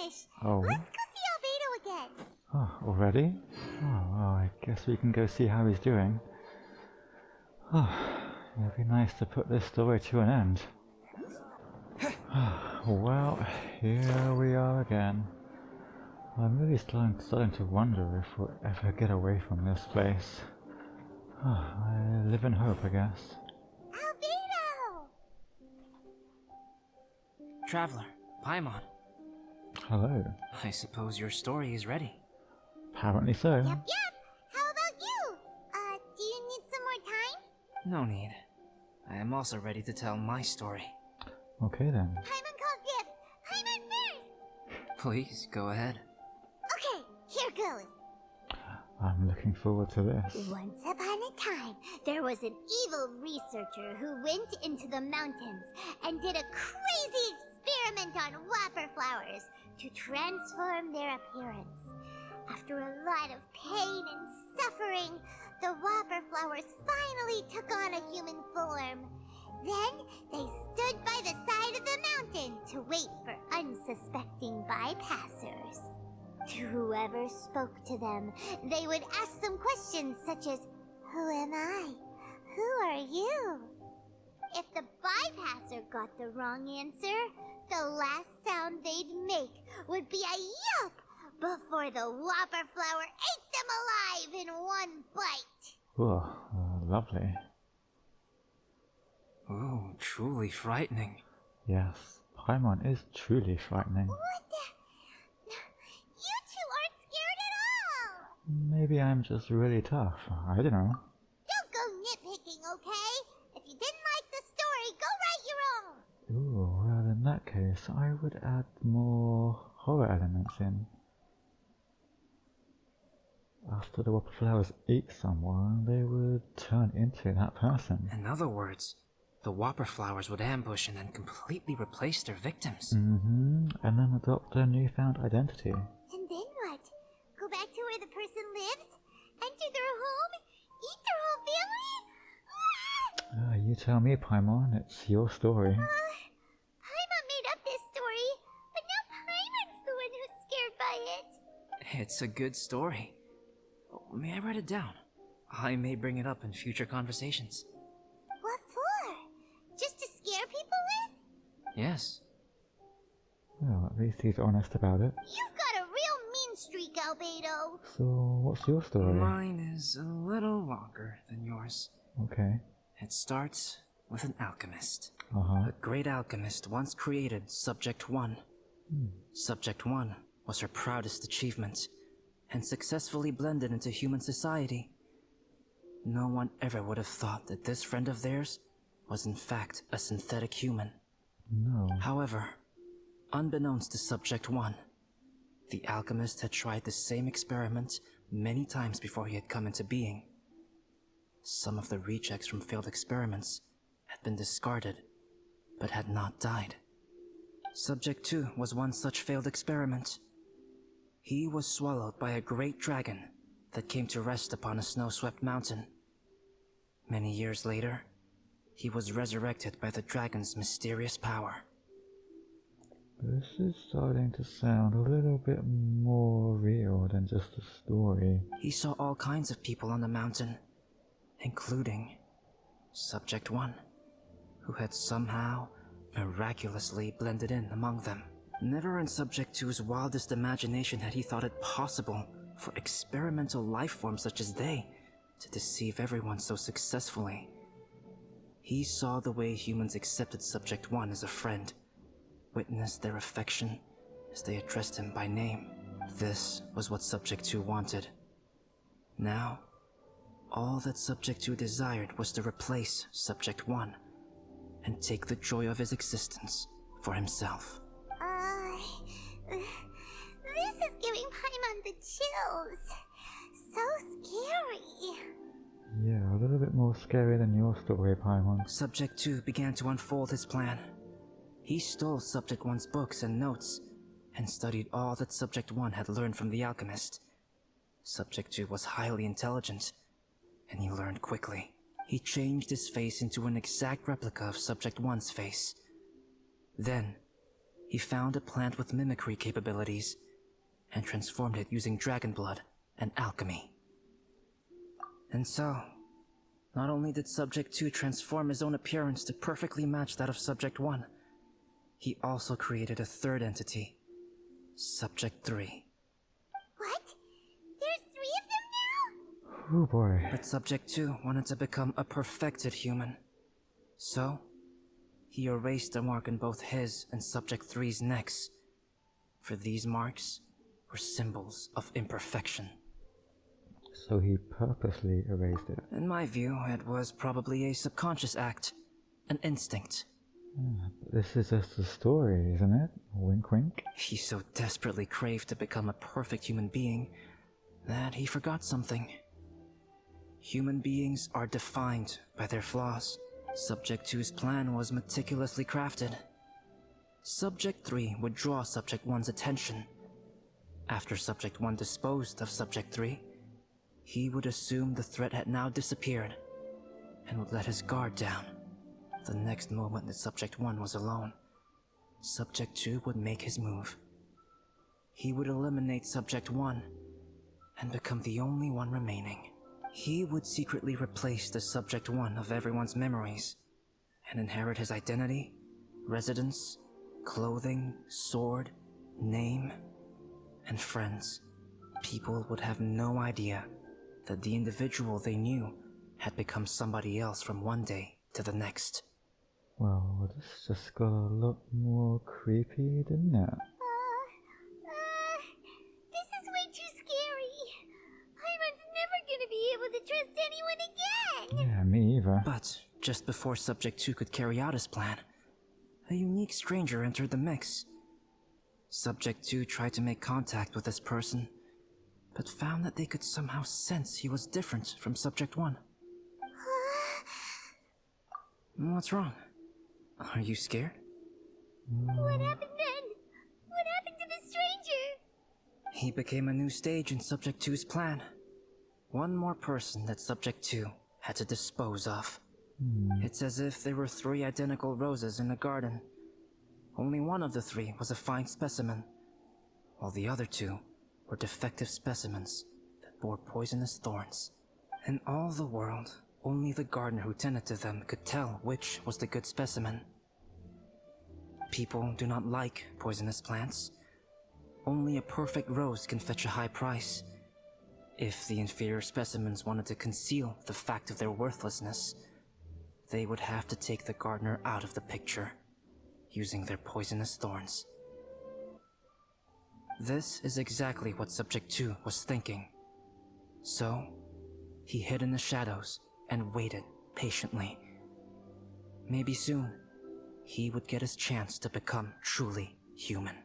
finish. Oh. Let's go see Albedo again. Oh, already? Oh, well, I guess we can go see how he's doing. Oh, it'd be nice to put this story to an end. Well, here we are again. I'm really starting to wonder if we'll ever get away from this place. I live in hope, I guess. Albedo! Traveler, Paimon. Hello. I suppose your story is ready. Apparently so. Yep. How about you? Do you need some more time? No need. I am also ready to tell my story. Okay then. Paimon calls dibs. Paimon first! Please, go ahead. Okay, here goes. I'm looking forward to this. Once upon a time, there was an evil researcher who went into the mountains and did a crazy experiment on whopper flowers to transform their appearance. After a lot of pain and suffering, the whopper flowers finally took on a human form. Then they stood by the side of the mountain to wait for unsuspecting bypassers. To whoever spoke to them, they would ask some questions such as, "Who am I? Who are you?" If the bypasser got the wrong answer, the last sound they'd make would be a yelp before the whopper flower ate them alive in one bite. Oh, lovely. Ooh, truly frightening. Yes, Paimon is truly frightening. What the? You two aren't scared at all! Maybe I'm just really tough. I don't know. Don't go nitpicking, okay? If you didn't like the story, go write your own! Ooh, well in that case, I would add more horror elements in. After the whopper flowers eat someone, they would turn into that person. In other words, the whopper flowers would ambush and then completely replace their victims. And then adopt their newfound identity. And then what? Go back to where the person lives? Enter their home? Eat their whole family? You tell me, Paimon, it's your story. Paimon made up this story, but now Paimon's the one who's scared by it. It's a good story. May I write it down? I may bring it up in future conversations. What for? Just to scare people with? Yes. Well, at least he's honest about it. You've got a real mean streak, Albedo. So, what's your story? Mine is a little longer than yours. Okay. It starts with an alchemist. Uh-huh. A great alchemist once created Subject 1. Subject 1 was her proudest achievement, and successfully blended into human society. No one ever would have thought that this friend of theirs was in fact a synthetic human. No. However, unbeknownst to Subject 1, the alchemist had tried the same experiment many times before he had come into being. Some of the rejects from failed experiments had been discarded, but had not died. Subject 2 was one such failed experiment. He was swallowed by a great dragon that came to rest upon a snow-swept mountain. Many years later, he was resurrected by the dragon's mysterious power. This is starting to sound a little bit more real than just a story. He saw all kinds of people on the mountain, including Subject 1, who had somehow miraculously blended in among them. Never in Subject 2's wildest imagination had he thought it possible for experimental life forms such as they to deceive everyone so successfully. He saw the way humans accepted Subject 1 as a friend, witnessed their affection as they addressed him by name. This was what Subject 2 wanted. Now, all that Subject 2 desired was to replace Subject 1 and take the joy of his existence for himself. This is giving Paimon the chills. So scary. Yeah, a little bit more scary than your story, Paimon. Subject 2 began to unfold his plan. He stole Subject 1's books and notes, and studied all that Subject 1 had learned from the alchemist. Subject 2 was highly intelligent, and he learned quickly. He changed his face into an exact replica of Subject 1's face. Then, he found a plant with mimicry capabilities and transformed it using dragon blood and alchemy. And so, not only did Subject 2 transform his own appearance to perfectly match that of Subject 1, he also created a third entity, Subject 3. What? There's 3 of them now? Oh boy. But Subject 2 wanted to become a perfected human. So, he erased a mark in both his and Subject 3's necks. For these marks were symbols of imperfection. So he purposely erased it. In my view, it was probably a subconscious act, an instinct. But this is just a story, isn't it? Wink wink. He so desperately craved to become a perfect human being that he forgot something. Human beings are defined by their flaws. Subject 2's plan was meticulously crafted. Subject 3 would draw Subject 1's attention. After Subject 1 disposed of Subject 3, he would assume the threat had now disappeared and would let his guard down. The next moment that Subject 1 was alone, Subject 2 would make his move. He would eliminate Subject 1 and become the only one remaining. He would secretly replace the Subject 1 of everyone's memories and inherit his identity, residence, clothing, sword, name, and friends. People would have no idea that the individual they knew had become somebody else from one day to the next. Well, this just got a lot more creepy, didn't it? This is way too scary. Paimon's never gonna be able to trust anyone again. Yeah, me either. But just before Subject 2 could carry out his plan, a unique stranger entered the mix. Subject 2 tried to make contact with this person, but found that they could somehow sense he was different from Subject 1. What's wrong? Are you scared? What happened then? What happened to the stranger? He became a new stage in Subject 2's plan. One more person that Subject 2 had to dispose of. It's as if there were 3 identical roses in a garden. Only one of the 3 was a fine specimen, while the other 2 were defective specimens that bore poisonous thorns. In all the world, only the gardener who tended to them could tell which was the good specimen. People do not like poisonous plants. Only a perfect rose can fetch a high price. If the inferior specimens wanted to conceal the fact of their worthlessness, they would have to take the gardener out of the picture, using their poisonous thorns. This is exactly what Subject 2 was thinking. So, he hid in the shadows and waited patiently. Maybe soon, he would get his chance to become truly human.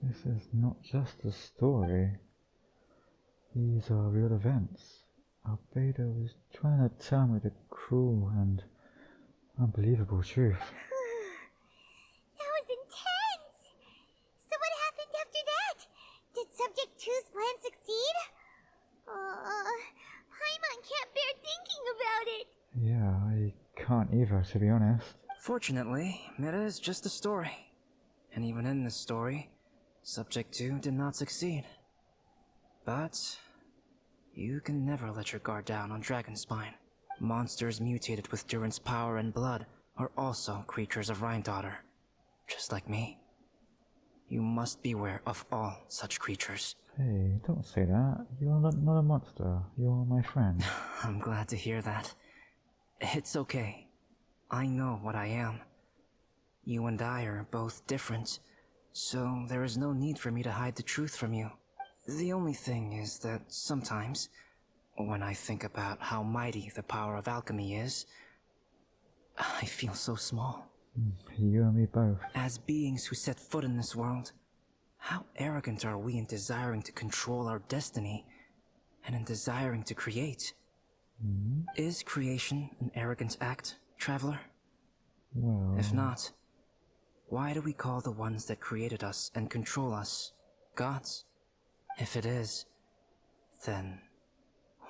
This is not just a story. These are real events. Albedo is trying to tell me the cruel and unbelievable truth. That was intense! So what happened after that? Did Subject 2's plan succeed? Paimon can't bear thinking about it. Yeah, I can't either, to be honest. Fortunately, it is just a story. And even in this story, Subject 2 did not succeed. But you can never let your guard down on Dragonspine. Monsters mutated with Durin's power and blood are also creatures of Rhine-Daughter, just like me. You must beware of all such creatures. Hey, don't say that. You're not a monster. You're my friend. I'm glad to hear that. It's okay. I know what I am. You and I are both different, so there is no need for me to hide the truth from you. The only thing is that sometimes, when I think about how mighty the power of alchemy is, I feel so small. You and me both. As beings who set foot in this world, how arrogant are we in desiring to control our destiny and in desiring to create? Is creation an arrogant act, traveler? Well... If not, why do we call the ones that created us and control us gods? If it is, then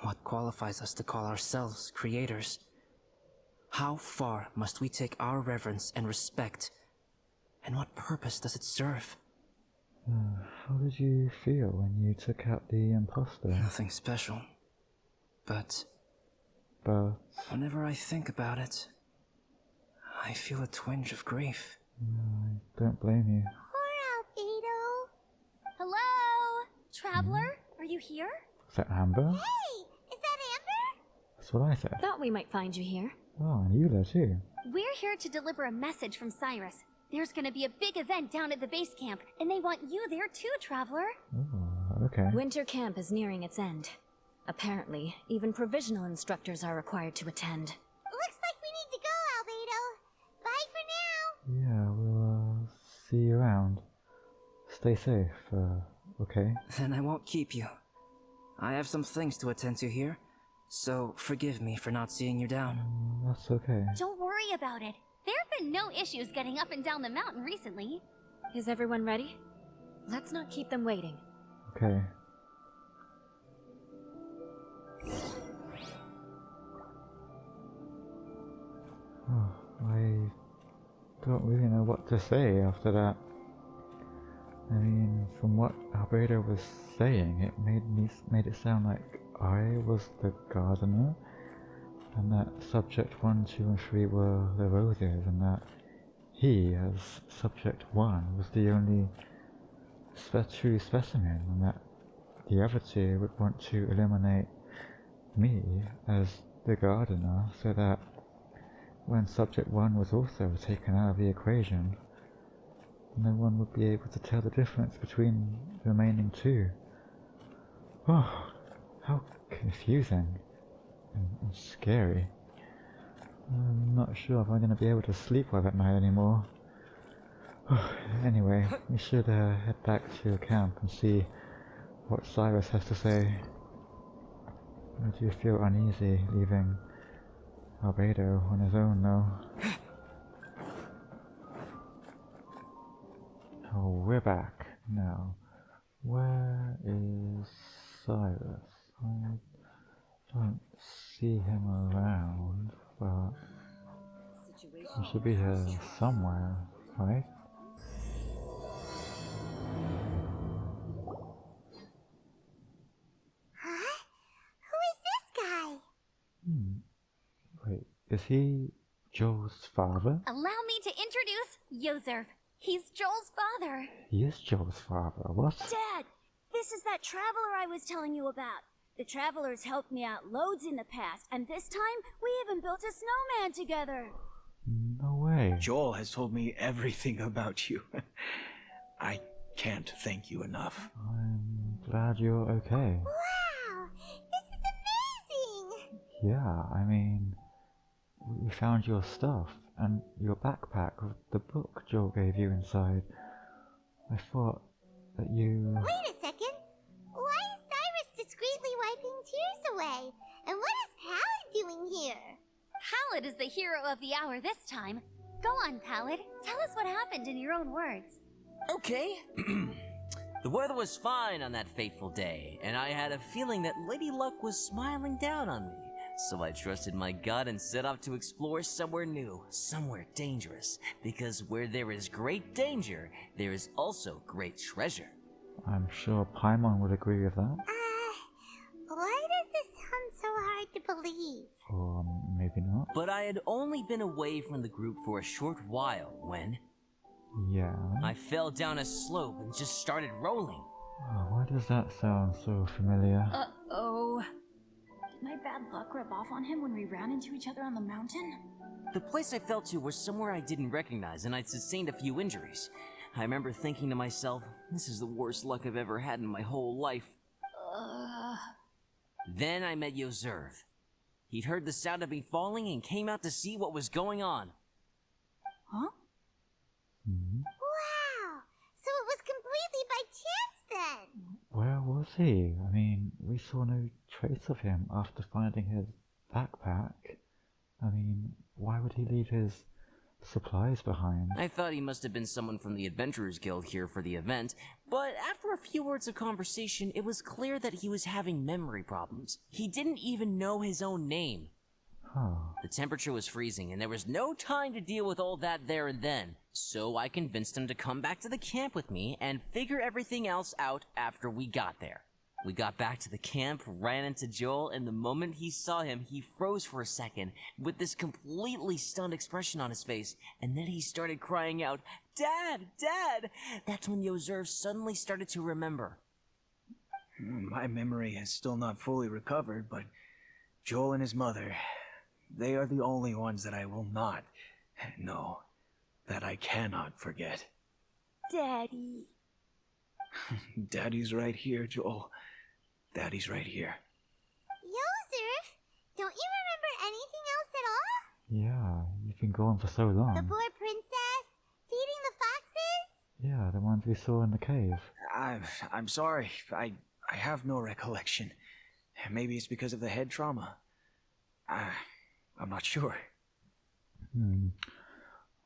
what qualifies us to call ourselves creators? How far must we take our reverence and respect? And what purpose does it serve? How did you feel when you took out the imposter? Nothing special. But whenever I think about it, I feel a twinge of grief. I don't blame you. Poor Albedo. Hello? Traveler? Are you here? Is that Amber? Hey, is that Amber? That's what I said. Thought we might find you here. Oh, and Eula too. We're here to deliver a message from Cyrus. There's gonna be a big event down at the base camp, and they want you there too, Traveler. Oh, okay. Winter camp is nearing its end. Apparently, even provisional instructors are required to attend. Looks like we need to go, Albedo. Bye for now. Yeah, we'll see you around. Stay safe, okay? Then I won't keep you. I have some things to attend to here, so forgive me for not seeing you down. That's okay. Don't worry about it. There have been no issues getting up and down the mountain recently. Is everyone ready? Let's not keep them waiting. Okay. Oh, I don't really know what to say after that. I mean, from what Albedo was saying, it made it sound like I was the gardener, and that subject 1, 2, and 3 were the roses, and that he, as subject 1, was the only true specimen, and that the other 2 would want to eliminate me as the gardener, so that when subject 1 was also taken out of the equation, no one would be able to tell the difference between the remaining 2. Oh, how confusing and scary. I'm not sure if I'm going to be able to sleep well at night anymore. Anyway, we should head back to camp and see what Cyrus has to say. I do feel uneasy leaving Albedo on his own though. Oh, we're back now. Where is Cyrus? I don't see him around, but he should be here somewhere, right? Huh? Who is this guy? Wait, is he Joel's father? Allow me to introduce Yozerv. He's Joel's father. He is Joel's father, what? Dad, this is that traveler I was telling you about. The travelers helped me out loads in the past, and this time we even built a snowman together. No way. Joel has told me everything about you. I can't thank you enough. I'm glad you're okay. Wow, this is amazing. Yeah, I mean, we found your stuff and your backpack with the book Joel gave you inside. I thought that you... Wait a second. Why is Cyrus discreetly wiping tears away? And what is Pallid doing here? Pallid is the hero of the hour this time. Go on, Pallid. Tell us what happened in your own words. Okay. The weather was fine on that fateful day, and I had a feeling that Lady Luck was smiling down on me. So I trusted my gut and set off to explore somewhere new, somewhere dangerous. Because where there is great danger, there is also great treasure. I'm sure Paimon would agree with that. Why does this sound so hard to believe? Or maybe not. But I had only been away from the group for a short while when Yeah. I fell down a slope and just started rolling. Oh, why does that sound so familiar? Uh-oh. Did my bad luck rub off on him when we ran into each other on the mountain? The place I fell to was somewhere I didn't recognize, and I'd sustained a few injuries. I remember thinking to myself, this is the worst luck I've ever had in my whole life. Then I met Yozerv. He'd heard the sound of me falling and came out to see what was going on. Huh? Wow, so it was completely by chance then. Where was he? I mean, we saw no trace of him after finding his backpack. I mean, why would he leave his supplies behind? I thought he must have been someone from the Adventurers Guild here for the event, but after a few words of conversation, it was clear that he was having memory problems. He didn't even know his own name. The temperature was freezing, and there was no time to deal with all that there and then. So I convinced him to come back to the camp with me and figure everything else out after we got there. We got back to the camp, ran into Joel, and the moment he saw him, he froze for a second with this completely stunned expression on his face, and then he started crying out, "Dad! Dad!" That's when Yozerv suddenly started to remember. My memory has still not fully recovered, but Joel and his mother, they are the only ones that I will not, no, that I cannot forget. Daddy. Daddy's right here, Joel. Daddy's right here. Yozerf, don't you remember anything else at all? Yeah, you've been gone for so long. The poor princess? Feeding the foxes? Yeah, the ones we saw in the cave. I'm sorry. I have no recollection. Maybe it's because of the head trauma. I'm not sure. I'm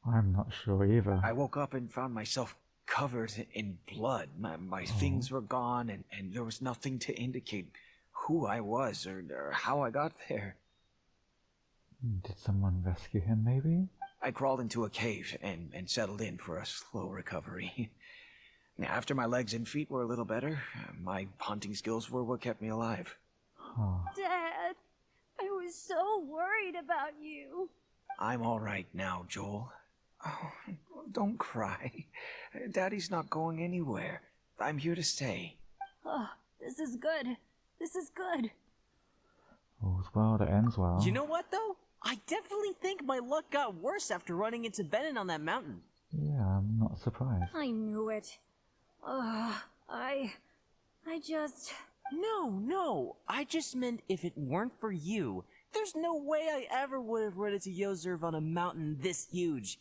not sure either. I woke up and found myself covered in blood. My things were gone, and there was nothing to indicate who I was or how I got there. Did someone rescue him, maybe? I crawled into a cave and settled in for a slow recovery. After my legs and feet were a little better, my hunting skills were what kept me alive. Dad, I was so worried about you. I'm all right now, Joel. Oh, don't cry. Daddy's not going anywhere. I'm here to stay. Oh, this is good. This is good. All's well that ends well. You know what, though? I definitely think my luck got worse after running into Bennett on that mountain. Yeah, I'm not surprised. I knew it. I just... No, I just meant if it weren't for you, there's no way I ever would have run into Yozerv on a mountain this huge.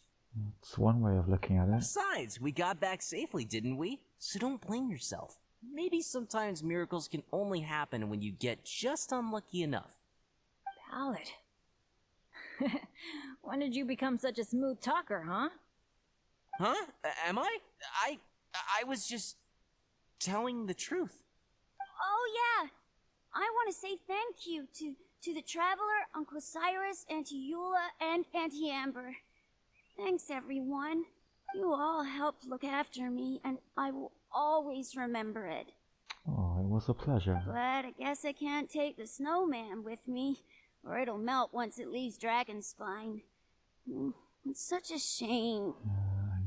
It's one way of looking at it. Besides, we got back safely, didn't we? So don't blame yourself. Maybe sometimes miracles can only happen when you get just unlucky enough. Ballad. When did you become such a smooth talker, huh? Huh? Am I? I was just telling the truth. Oh, yeah. I want to say thank you to the Traveler, Uncle Cyrus, Auntie Eula, and Auntie Amber. Thanks, everyone. You all helped look after me, and I will always remember it. Oh, it was a pleasure. But I guess I can't take the snowman with me, or it'll melt once it leaves Dragonspine. It's such a shame.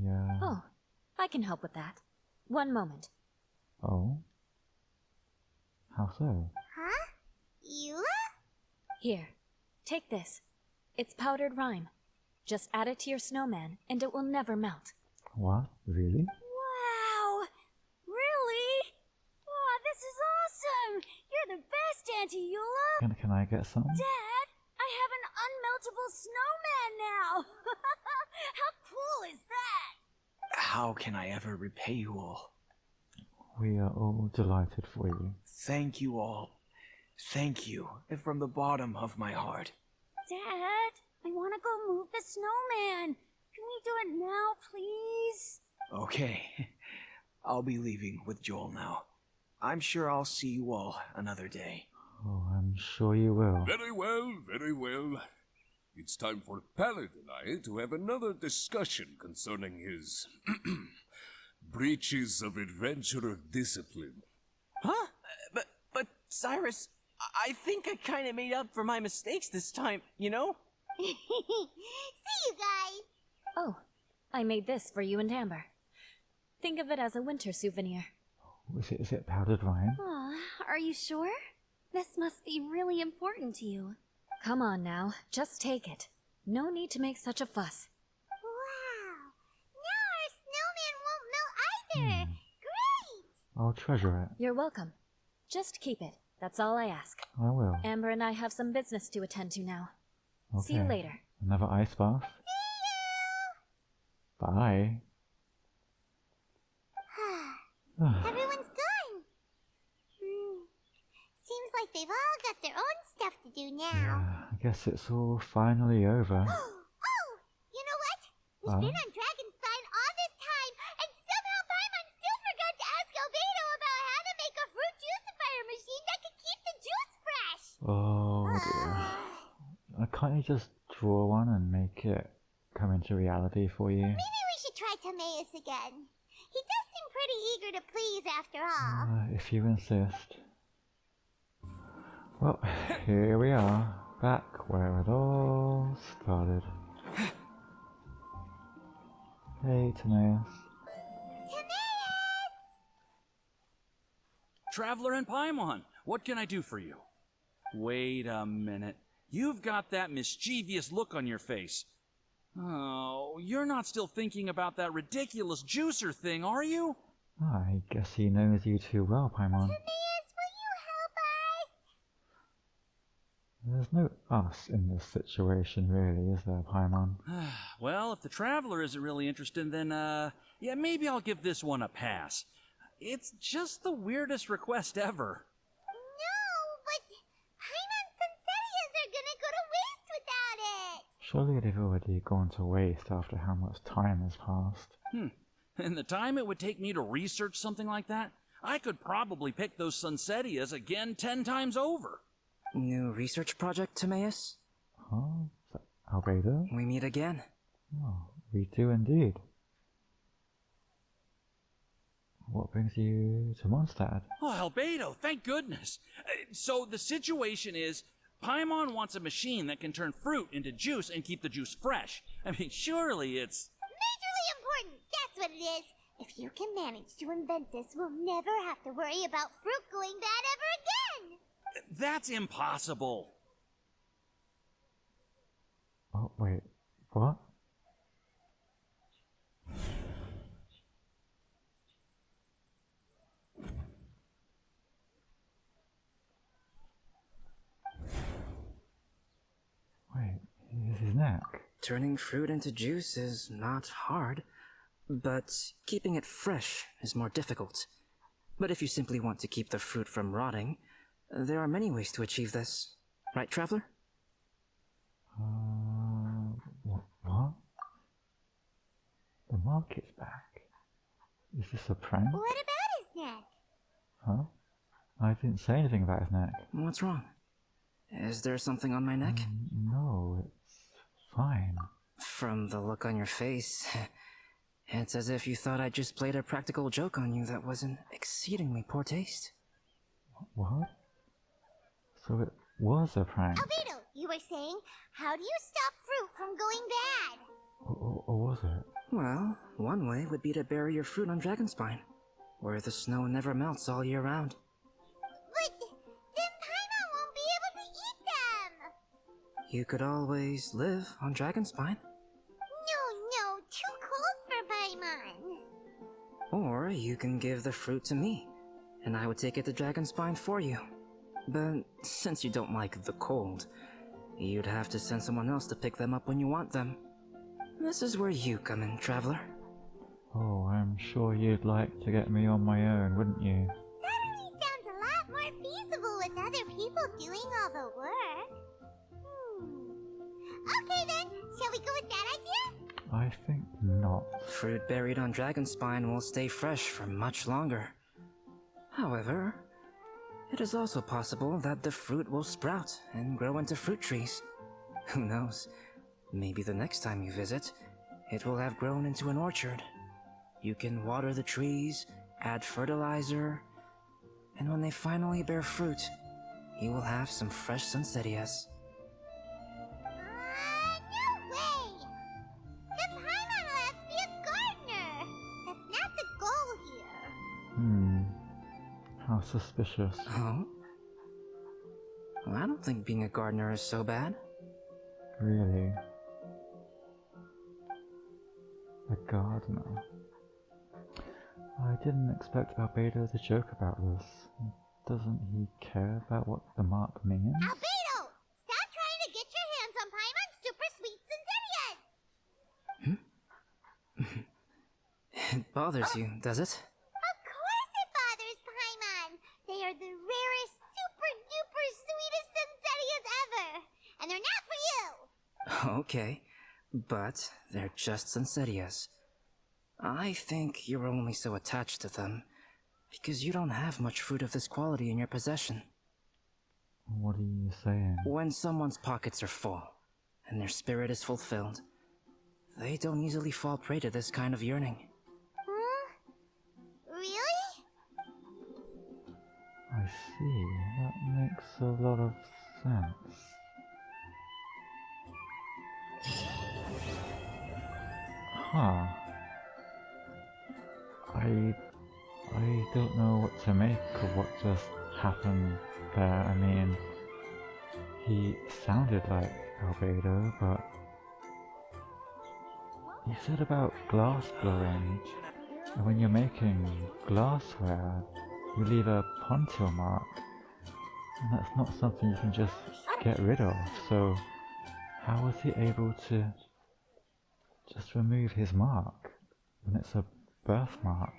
Yeah. Oh, I can help with that. One moment. Oh? How so? Huh? Eula? Here, take this. It's powdered rime. Just add it to your snowman, and it will never melt. What? Really? Wow! Really? Oh, this is awesome! You're the best, Auntie Eula! Can I get some? Dad, I have an unmeltable snowman now! How cool is that? How can I ever repay you all? We are all delighted for you. Thank you all. Thank you, from the bottom of my heart. Dad, I want to go move the snowman. Can we do it now, please? Okay. I'll be leaving with Joel now. I'm sure I'll see you all another day. Oh, I'm sure you will. Very well, very well. It's time for Pallet and I to have another discussion concerning his breaches of adventurer discipline. Huh? But Cyrus, I think I kind of made up for my mistakes this time, you know? See you guys! Oh, I made this for you and Amber. Think of it as a winter souvenir. Is it powdered rime? Aw, are you sure? This must be really important to you. Come on now, just take it. No need to make such a fuss. Wow! Now our snowman won't melt either! Great! I'll treasure it. You're welcome. Just keep it. That's all I ask. I will. Amber and I have some business to attend to now. Okay. See you later. Another ice bath? Bye. Everyone's gone! Seems like they've all got their own stuff to do now. Yeah, I guess it's all finally over. Oh! You know what? We've been on Dragonspine all this time, and somehow Paimon still forgot to ask Albedo about how to make a fruit juicifier machine that can keep the juice fresh! Oh dear. Can't you just draw one and make it come into reality for you? Maybe we should try Timaeus again. He does seem pretty eager to please after all. If you insist. Well, here we are, back where it all started. Hey, Timaeus. Timaeus! Traveler and Paimon, what can I do for you? Wait a minute. You've got that mischievous look on your face. Oh, you're not still thinking about that ridiculous juicer thing, are you? I guess he knows you too well, Paimon. Timaeus, will you help us? There's no us in this situation, really, is there, Paimon? Well, if the Traveler isn't really interested, then, yeah, maybe I'll give this one a pass. It's just the weirdest request ever. No, but Paimon's Sunsettias are gonna go to waste without it. Surely they've already gone to waste after how much time has passed. And the time it would take me to research something like that, I could probably pick those Sunsettias again 10 times over. New research project, Timaeus? Huh? Is that Albedo? We meet again. Oh, we do indeed. What brings you to Mondstadt? Oh, Albedo, thank goodness. So the situation is, Paimon wants a machine that can turn fruit into juice and keep the juice fresh. I mean, surely it's... Majorly important, that's what it is. If you can manage to invent this, we'll never have to worry about fruit going bad ever again. That's impossible. Oh, wait. What? Wait, here's his neck. Turning fruit into juice is not hard, but keeping it fresh is more difficult. But if you simply want to keep the fruit from rotting, there are many ways to achieve this. Right, Traveler? What? The market's back. Is this a prank? What about his neck? Huh? I didn't say anything about his neck. What's wrong? Is there something on my neck? No, it's fine. From the look on your face, it's as if you thought I just played a practical joke on you that was in exceedingly poor taste. What? So it was a prank? Albedo, you were saying, how do you stop fruit from going bad? Or was it? Well, one way would be to bury your fruit on Dragonspine, where the snow never melts all year round. But then Paimon won't be able to eat them. You could always live on Dragonspine. No, too cold for Paimon. Or you can give the fruit to me, and I would take it to Dragonspine for you. But since you don't like the cold, you'd have to send someone else to pick them up when you want them. This is where you come in, Traveler. Oh, I'm sure you'd like to get me on my own, wouldn't you? Suddenly sounds a lot more feasible with other people doing all the work. Okay then, shall we go with that idea? I think not. Fruit buried on Dragonspine will stay fresh for much longer. However, it is also possible that the fruit will sprout and grow into fruit trees. Who knows? Maybe the next time you visit, it will have grown into an orchard. You can water the trees, add fertilizer, and when they finally bear fruit, you will have some fresh Sunsettias. No way! Then Paimon will have to be a gardener. That's not the goal here. How suspicious. Oh? Well, I don't think being a gardener is so bad. Really? A gardener? I didn't expect Albedo to joke about this. Doesn't he care about what the mark means? Albedo! Stop trying to get your hands on Paimon's super sweet Sunsettias! It bothers you, does it? Of course it bothers Paimon! They are the rarest, super duper sweetest Sunsettias ever! And they're not for you! Okay, but they're just Sunsettias. I think you're only so attached to them because you don't have much fruit of this quality in your possession. What are you saying? When someone's pockets are full, and their spirit is fulfilled, they don't easily fall prey to this kind of yearning. Really? I see. That makes a lot of sense. Huh. I don't know what to make of what just happened there. I mean, he sounded like Albedo, but he said about glass blowing, and when you're making glassware, you leave a pontil mark, and that's not something you can just get rid of. So how was he able to just remove his mark when it's a birthmark?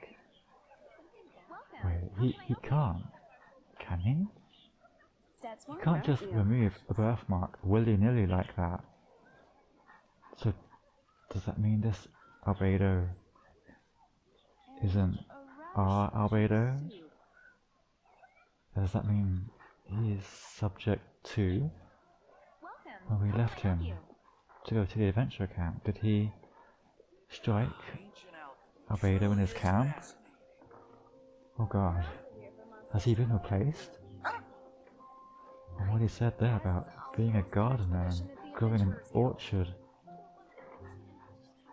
Wait, he can't, can he? You can't just remove a birthmark willy-nilly like that. So does that mean this Albedo isn't our Albedo? Does that mean he is subject to? When we left him to go to the adventure camp, did he strike Albedo in his camp? Oh god, has he been replaced? And what he said there about being a gardener and growing an orchard,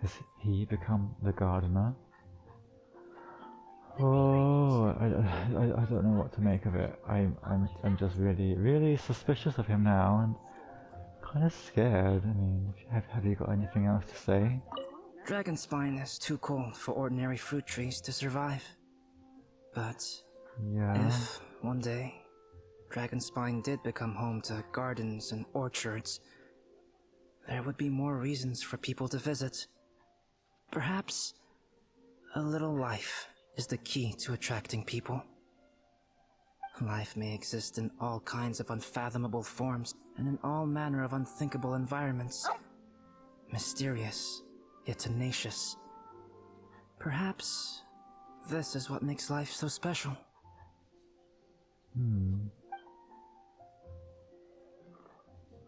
has he become the gardener? Oh, I don't know what to make of it. I'm just really suspicious of him now, and kind of scared. I mean, have you got anything else to say? Dragonspine is too cold for ordinary fruit trees to survive. But Yeah. if, one day, Dragonspine did become home to gardens and orchards, there would be more reasons for people to visit. Perhaps a little life is the key to attracting people. Life may exist in all kinds of unfathomable forms and in all manner of unthinkable environments. Mysterious, yet tenacious. Perhaps this is what makes life so special.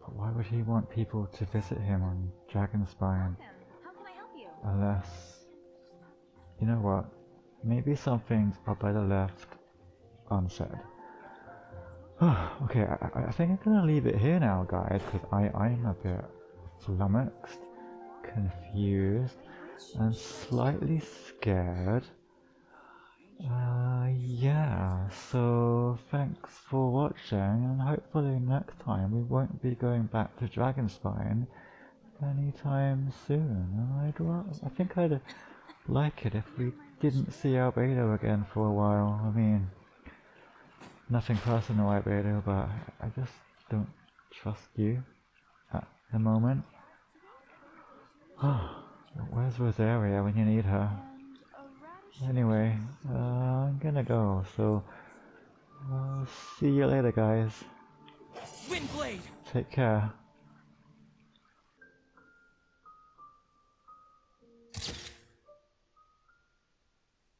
But why would he want people to visit him on Dragonspine? How can I help you? Unless... You know what? Maybe some things are better left unsaid. Okay, I think I'm gonna leave it here now, guys, because I'm a bit flummoxed, confused, and slightly scared. Yeah, so thanks for watching, and hopefully next time we won't be going back to Dragonspine anytime soon. I think I'd like it if we didn't see Albedo again for a while. I mean, nothing personal, Albedo, but I just don't trust you at the moment. Where's Rosaria when you need her? Anyway, I'm gonna go, so see you later, guys. Windblade! Take care.